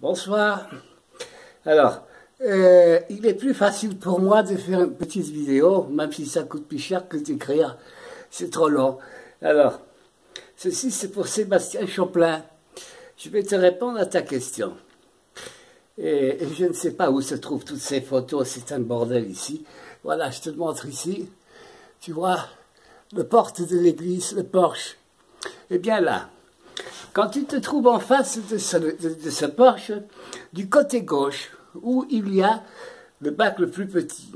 Bonsoir. Alors, il est plus facile pour moi de faire une petite vidéo, même si ça coûte plus cher que d'écrire. C'est trop long. Alors, ceci c'est pour Sébastien Choplin. Je vais te répondre à ta question. Et je ne sais pas où se trouvent toutes ces photos, c'est un bordel ici. Voilà, je te le montre ici. Tu vois, le porte de l'église, le porche. Eh bien là, quand tu te trouves en face de ce porche, du côté gauche, où il y a le bac le plus petit,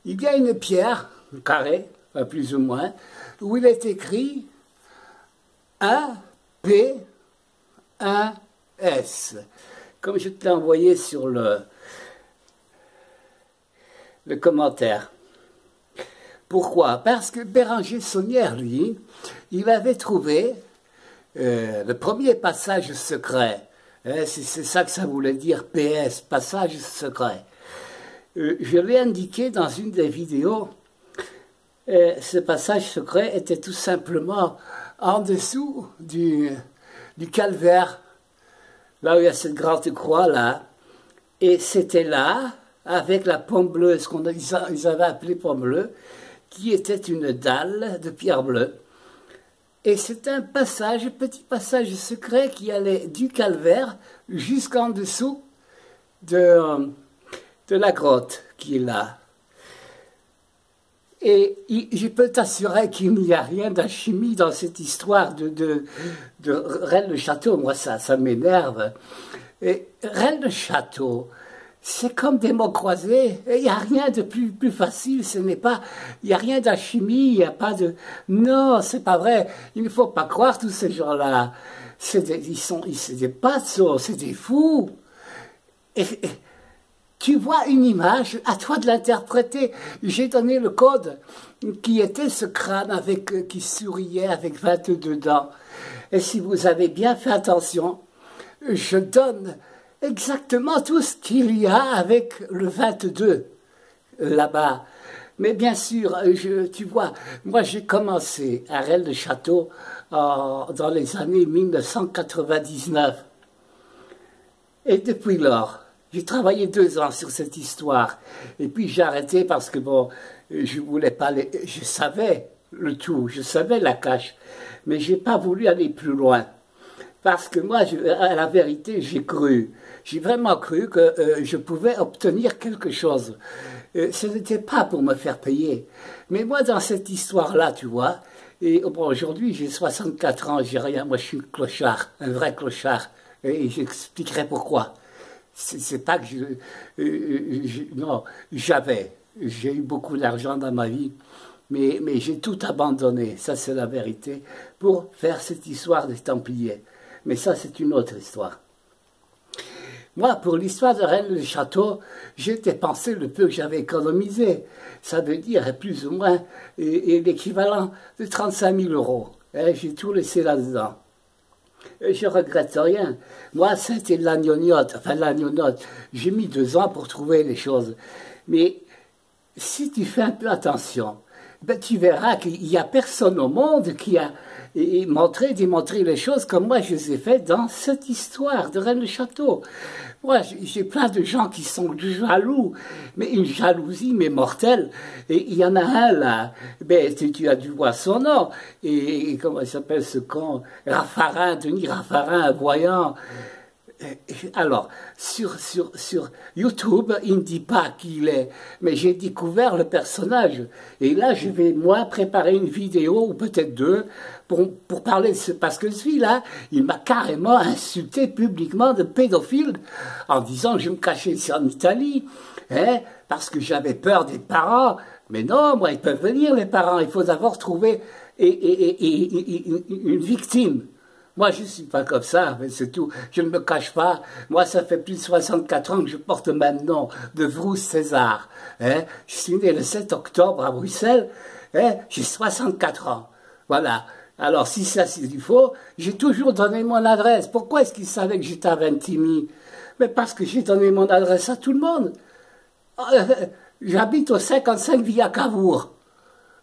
il y a une pierre, un carré, enfin plus ou moins, où il est écrit 1P, 1S. Comme je te l'ai envoyé sur le commentaire. Pourquoi? Parce que Béranger Saunière, lui, il avait trouvé le premier passage secret. C'est ça que ça voulait dire, PS, passage secret. Je l'ai indiqué dans une des vidéos. Ce passage secret était tout simplement en dessous du calvaire, là où il y a cette grande croix là. Et c'était là, avec la pomme bleue, ce qu'ils avaient appelé pomme bleue, qui était une dalle de pierre bleue. Et c'est un passage, petit passage secret qui allait du calvaire jusqu'en dessous de la grotte qui est là. Et je peux t'assurer qu'il n'y a rien d'alchimie dans cette histoire de Rennes-le-Château. Moi, ça m'énerve. Et Rennes-le-Château, c'est comme des mots croisés. Il n'y a rien de plus facile. Il n'y a rien d'alchimie. Il n'y a pas de. Non, c'est pas vrai. Il ne faut pas croire tous ces gens-là. C'est des patzos, c'est des fous. Et tu vois une image, à toi de l'interpréter. J'ai donné le code qui était ce crâne qui souriait avec 22 dents. Et si vous avez bien fait attention, je donne exactement tout ce qu'il y a avec le 22 là-bas. Mais bien sûr, tu vois, moi j'ai commencé à Rennes-le-Château dans les années 1999. Et depuis lors, j'ai travaillé 2 ans sur cette histoire. Et puis j'ai arrêté parce que bon, je voulais pas je savais le tout, je savais la cache, mais j'ai pas voulu aller plus loin. Parce que moi, à la vérité, j'ai cru. J'ai vraiment cru que je pouvais obtenir quelque chose. Ce n'était pas pour me faire payer. Mais moi, dans cette histoire-là, tu vois, et bon, aujourd'hui, j'ai 64 ans, j'ai rien. Moi, je suis clochard, un vrai clochard. Et j'expliquerai pourquoi. C'est pas que non, j'ai eu beaucoup d'argent dans ma vie, mais j'ai tout abandonné, ça c'est la vérité, pour faire cette histoire des Templiers. Mais ça c'est une autre histoire. Moi, pour l'histoire de Rennes-le-Château, j'ai dépensé le peu que j'avais économisé. Ça veut dire plus ou moins l'équivalent de 35 000 €. J'ai tout laissé là-dedans. Je regrette rien. Moi, c'était de la gnognotte. Enfin, la gnognotte. J'ai mis 2 ans pour trouver les choses. Mais si tu fais un peu attention, ben, tu verras qu'il n'y a personne au monde qui a démontré les choses comme moi je les ai faites dans cette histoire de Rennes-le-Château. Moi, j'ai plein de gens qui sont jaloux, mais une jalousie mais mortelle. Et il y en a un là, ben, tu as dû voir son nom, et comment il s'appelle ce con, Raffarin, Denis Raffarin, un voyant. Alors, sur YouTube, il ne dit pas qui il est, mais j'ai découvert le personnage. Et là, je vais, moi, préparer une vidéo, ou peut-être 2, pour parler de ce... Parce que celui-là, il m'a carrément insulté publiquement de pédophile, en disant que je me cachais ici en Italie, hein, parce que j'avais peur des parents. Mais non, moi, ils peuvent venir, les parents. Il faut d'abord trouver une victime. Moi, je ne suis pas comme ça, mais c'est tout. Je ne me cache pas. Moi, ça fait plus de 64 ans que je porte le même nom, de Vrousse César. Hein? Je suis né le 7 octobre à Bruxelles. Hein? J'ai 64 ans. Voilà. Alors, si ça c'est du faux, j'ai toujours donné mon adresse. Pourquoi est-ce qu'ils savaient que j'étais à Ventimille? Mais parce que j'ai donné mon adresse à tout le monde. J'habite au 55 Villa Cavour.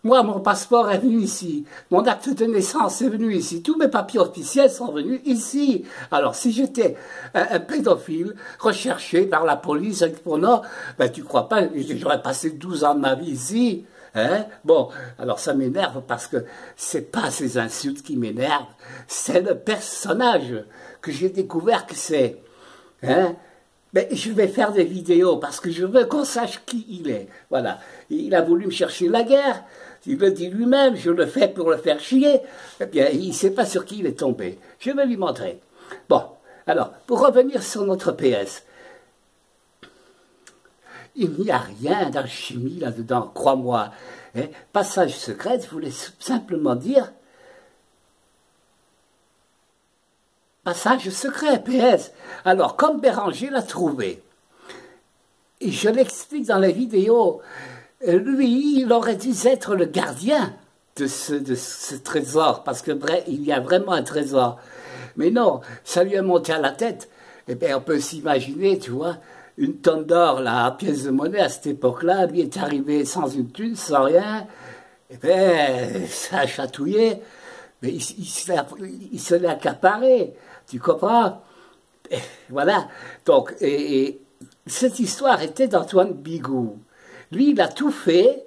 Moi, mon passeport est venu ici. Mon acte de naissance est venu ici. Tous mes papiers officiels sont venus ici. Alors, si j'étais un pédophile recherché par la police pour non, ben, tu crois pas, j'aurais passé 12 ans de ma vie ici. Hein? Bon, alors ça m'énerve parce que c'est pas ces insultes qui m'énervent, c'est le personnage que j'ai découvert que c'est. Hein? Mais je vais faire des vidéos parce que je veux qu'on sache qui il est. Voilà. Il a voulu me chercher la guerre. Il le dit lui-même, je le fais pour le faire chier. Eh bien, il ne sait pas sur qui il est tombé. Je vais lui montrer. Bon, alors, pour revenir sur notre PS, il n'y a rien d'alchimie là-dedans, crois-moi. Hein? Passage secret voulait simplement dire passage secret, PS. Alors, comme Béranger l'a trouvé, et je l'explique dans les vidéos, lui, il aurait dû être le gardien de ce trésor, parce que il y a vraiment un trésor. Mais non, ça lui est monté à la tête. Eh bien, on peut s'imaginer, tu vois, une tonne d'or, là, pièce de monnaie à cette époque-là, lui est arrivé sans une thune, sans rien. Eh bien, ça a chatouillé, mais il se l'est accaparé. Tu comprends? Et voilà. Donc, et cette histoire était d'Antoine Bigoud. Lui, il a tout fait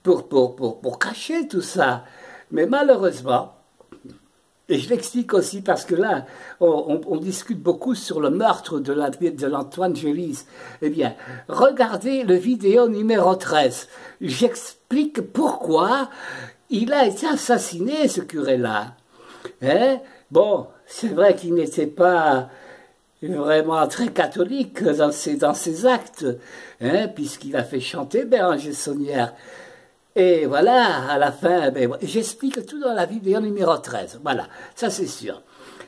pour cacher tout ça. Mais malheureusement, et je l'explique aussi parce que là, on discute beaucoup sur le meurtre de l'Antoine Gélis. Eh bien, regardez le vidéo numéro 13. J'explique pourquoi il a été assassiné, ce curé-là. Hein? Bon, c'est vrai qu'il n'était pas vraiment très catholique dans ses actes, hein, puisqu'il a fait chanter Béranger Saunière. Et voilà, à la fin, ben, j'explique tout dans la vidéo numéro 13. Voilà, ça c'est sûr.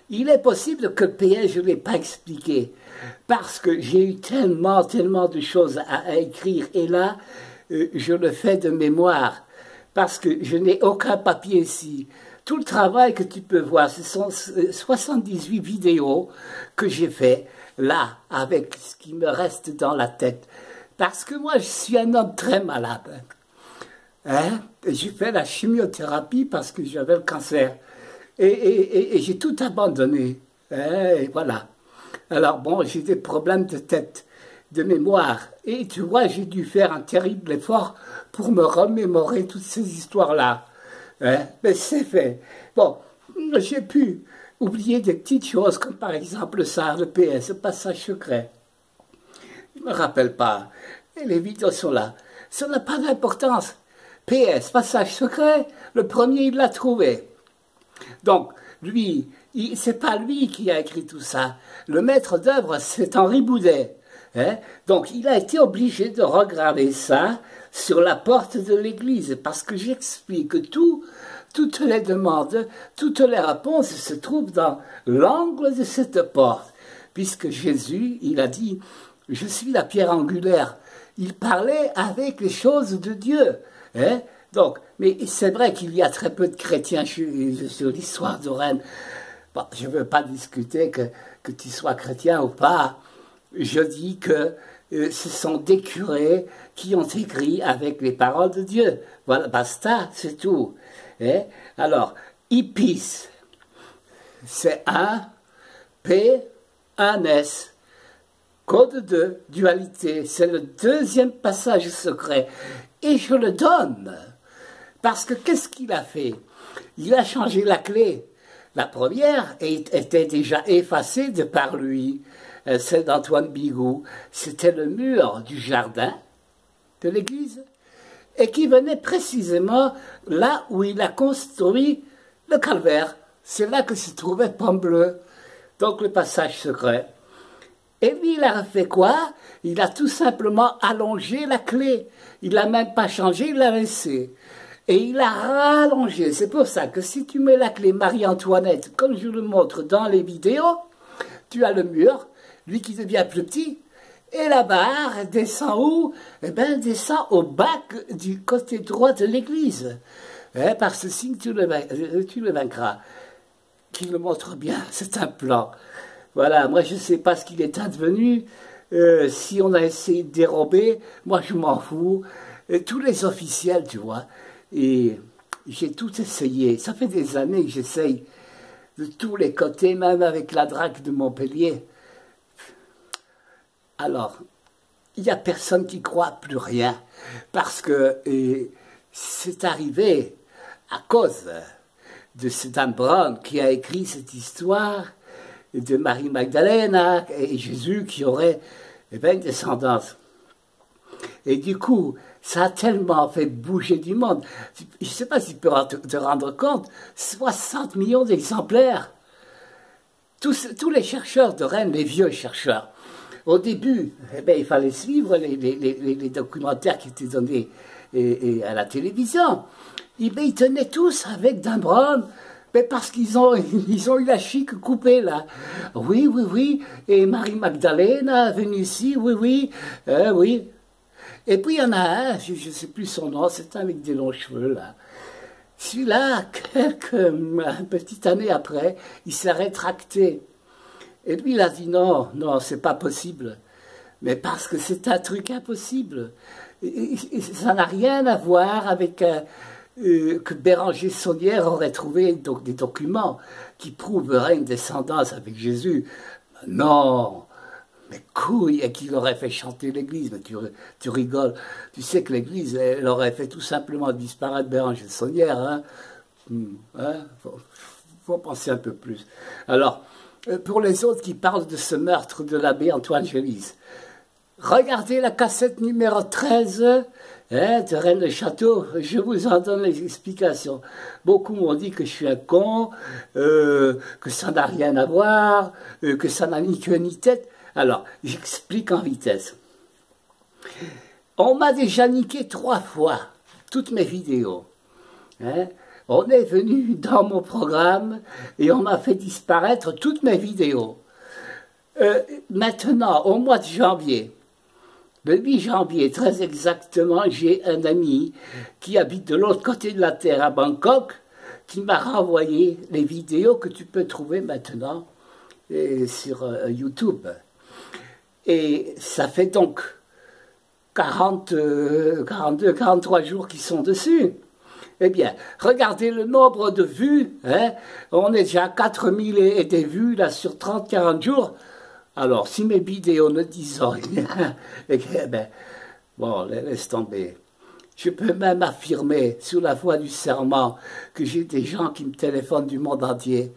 Il est possible que le PS, je ne l'ai pas expliqué, parce que j'ai eu tellement de choses à écrire, et là, je le fais de mémoire, parce que je n'ai aucun papier ici. Tout le travail que tu peux voir, ce sont 78 vidéos que j'ai fait là, avec ce qui me reste dans la tête. Parce que moi, je suis un homme très malade. Hein? J'ai fait la chimiothérapie parce que j'avais le cancer. Et j'ai tout abandonné. Hein? Et voilà. Alors bon, j'ai des problèmes de tête, de mémoire. Et tu vois, j'ai dû faire un terrible effort pour me remémorer toutes ces histoires-là. Hein? Mais c'est fait. Bon, j'ai pu oublier des petites choses, comme par exemple ça, le PS, le passage secret. Je ne me rappelle pas. Et les vidéos sont là. Ça n'a pas d'importance. PS, passage secret, le premier, il l'a trouvé. Donc, lui, c'est pas lui qui a écrit tout ça. Le maître d'œuvre, c'est Henri Boudet. Hein? Donc, il a été obligé de regarder ça sur la porte de l'église, parce que j'explique toutes les demandes, toutes les réponses se trouvent dans l'angle de cette porte, puisque Jésus, il a dit, je suis la pierre angulaire. Il parlait avec les choses de Dieu. Hein? Donc, mais c'est vrai qu'il y a très peu de chrétiens sur l'histoire de Rennes. Bon, je ne veux pas discuter que tu sois chrétien ou pas. Je dis que ce sont des curés qui ont écrit avec les paroles de Dieu. Voilà, basta, c'est tout. Hein? Alors, IPIS, c'est un P, un S. Code de dualité, c'est le deuxième passage secret. Et je le donne. Parce que qu'est-ce qu'il a fait? Il a changé la clé. La première était déjà effacée de par lui, celle d'Antoine Bigoud. C'était le mur du jardin de l'église et qui venait précisément là où il a construit le calvaire. C'est là que se trouvait Pomme Bleue. Donc le passage secret. Et lui, il a fait quoi? Il a tout simplement allongé la clé. Il l'a même pas changé, il l'a laissé. Et il a rallongé. C'est pour ça que si tu mets la clé Marie-Antoinette, comme je le montre dans les vidéos, tu as le mur, lui qui devient plus petit, et la barre descend où? Eh bien, descend au bac du côté droit de l'église. Par ce signe, tu le vaincras. Qui le montre bien, c'est un plan. Voilà, moi je ne sais pas ce qu'il est advenu. Si on a essayé de dérober, moi je m'en fous. Tous les officiels, tu vois, Et j'ai tout essayé. Ça fait des années que j'essaye de tous les côtés, même avec la DRAC de Montpellier. Alors, il n'y a personne qui croit plus rien, parce que c'est arrivé à cause de ce Dan Brown qui a écrit cette histoire de Marie-Magdalena et Jésus qui aurait une descendance. Et du coup, ça a tellement fait bouger du monde. Je ne sais pas si tu peux te rendre compte, 60 millions d'exemplaires. Tous les chercheurs de Rennes, les vieux chercheurs, au début, il fallait suivre les documentaires qui étaient donnés à la télévision. Ils tenaient tous avec Dan Brown, parce qu'ils ont eu la chic coupée, là. Oui, oui, oui. Et Marie-Magdalena est venue ici, oui, oui, oui. Et puis il y en a un, je ne sais plus son nom, c'est un avec des longs cheveux, là. Celui-là, une petite année après, il s'est rétracté. Et lui, il a dit non, non, c'est pas possible. Mais parce que c'est un truc impossible. Et ça n'a rien à voir avec que Béranger Saunière aurait trouvé donc, des documents qui prouveraient une descendance avec Jésus. Non, mais couille, et qu'il aurait fait chanter l'Église. Mais tu rigoles. Tu sais que l'Église, elle aurait fait tout simplement disparaître Béranger Saunière. Hein? Faut penser un peu plus. Alors, pour les autres qui parlent de ce meurtre de l'abbé Antoine Gélis, regardez la cassette numéro 13 de Rennes-le-Château, je vous en donne les explications. Beaucoup m'ont dit que je suis un con, que ça n'a rien à voir, que ça n'a ni queue ni tête. Alors, j'explique en vitesse. On m'a déjà niqué 3 fois toutes mes vidéos. On est venu dans mon programme et on m'a fait disparaître toutes mes vidéos. Maintenant, au mois de janvier, le 8 janvier, très exactement, j'ai un ami qui habite de l'autre côté de la Terre, à Bangkok, qui m'a renvoyé les vidéos que tu peux trouver maintenant sur YouTube. Et ça fait donc 42, 43 jours qu'ils sont dessus. Eh bien, regardez le nombre de vues. On est déjà à 4000 et des vues là, sur 30-40 jours. Alors, si mes vidéos ne disent rien, bon, laisse tomber. Je peux même affirmer, sous la foi du serment, que j'ai des gens qui me téléphonent du monde entier.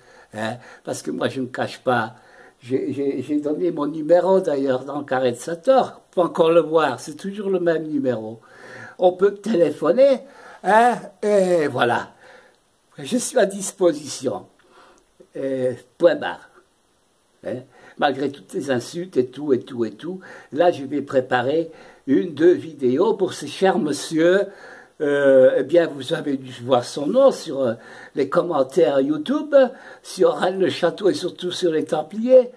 Parce que moi, je ne me cache pas. J'ai donné mon numéro, d'ailleurs, dans le carré de Sator. Faut encore le voir, c'est toujours le même numéro. On peut téléphoner, et voilà. Je suis à disposition. Point barre. Malgré toutes les insultes et tout, et tout, et tout. Là, je vais préparer 1-2 vidéos pour ce cher monsieur. Eh bien, vous avez dû voir son nom sur les commentaires YouTube, sur Rennes-le-Château et surtout sur les Templiers,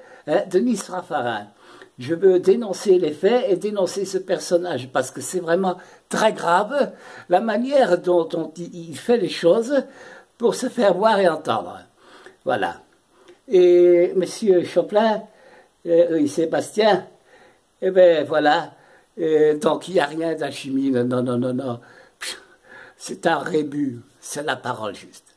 Denis Raffarin. Je veux dénoncer les faits et dénoncer ce personnage parce que c'est vraiment très grave la manière dont il fait les choses pour se faire voir et entendre. Voilà. Et monsieur Choplin, Sébastien, eh bien voilà, donc il n'y a rien d'alchimie, non, non, non, non. C'est un rébut, c'est la parole juste.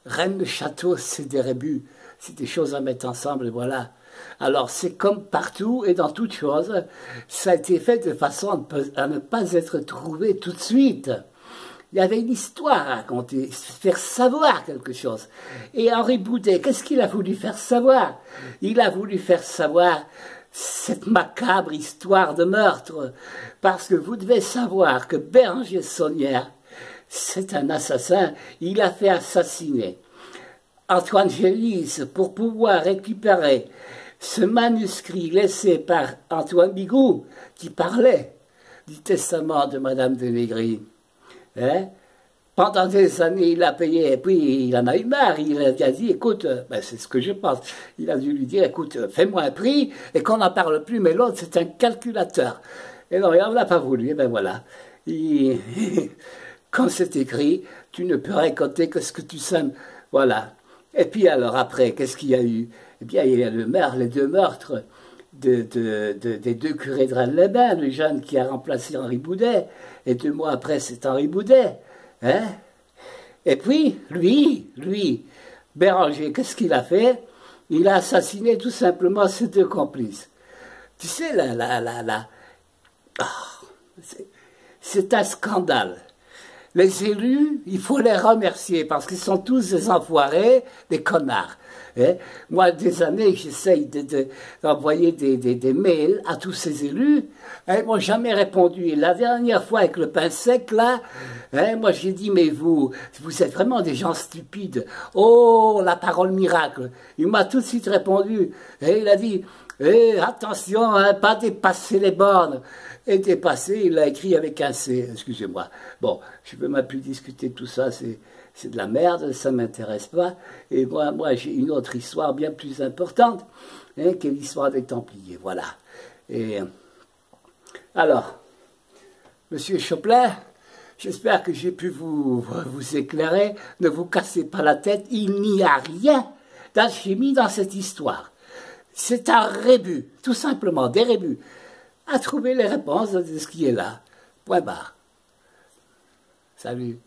Rennes-le-Château, c'est des rébus, c'est des choses à mettre ensemble, et voilà. Alors c'est comme partout et dans toute chose, ça a été fait de façon à ne pas être trouvé tout de suite. Il y avait une histoire à raconter, faire savoir quelque chose. Et Henri Boudet, qu'est-ce qu'il a voulu faire savoir? Il a voulu faire savoir cette macabre histoire de meurtre. Parce que vous devez savoir que Béranger Saunière, c'est un assassin, il a fait assassiner Antoine Gélis pour pouvoir récupérer ce manuscrit laissé par Antoine Bigot qui parlait du testament de Madame de Négri. Pendant des années, il a payé, et puis il en a eu marre. Il a dit, écoute, c'est ce que je pense. Il a dû lui dire, écoute, fais-moi un prix, et qu'on n'en parle plus, mais l'autre, c'est un calculateur. Et non, il n'en a pas voulu, et ben voilà. Comme c'est écrit, tu ne peux récolter que ce que tu sèmes. Voilà. Et puis alors après, qu'est-ce qu'il y a eu? Eh bien, il y a les 2 meurtres des 2 curés de Rennes-les-Bains, le jeune qui a remplacé Henri Boudet, et 2 mois après, c'est Henri Boudet. Hein? Et puis, lui, Béranger, qu'est-ce qu'il a fait? Il a assassiné tout simplement ses deux complices. Tu sais, c'est un scandale. Les élus, il faut les remercier parce qu'ils sont tous des enfoirés, des connards. Hein? Moi, des années, j'essaye d'envoyer des mails à tous ces élus. Hein, ils m'ont jamais répondu. Et la dernière fois, avec le pain sec, là, hein, moi, j'ai dit, mais vous êtes vraiment des gens stupides. Oh, la parole miracle. Il m'a tout de suite répondu. Et il a dit, attention, hein, pas dépasser les bornes. Et dépassé, il l'a écrit avec un C, excusez-moi. Bon, je ne peux même plus discuter de tout ça, c'est de la merde, ça ne m'intéresse pas. Et moi j'ai une autre histoire bien plus importante, hein, qui est l'histoire des Templiers, voilà. Et alors, Monsieur Chopin, j'espère que j'ai pu vous éclairer, ne vous cassez pas la tête, il n'y a rien d'alchimie dans cette histoire. C'est un rébut, tout simplement, des rébus. À trouver les réponses de ce qui est là. Point barre. Salut.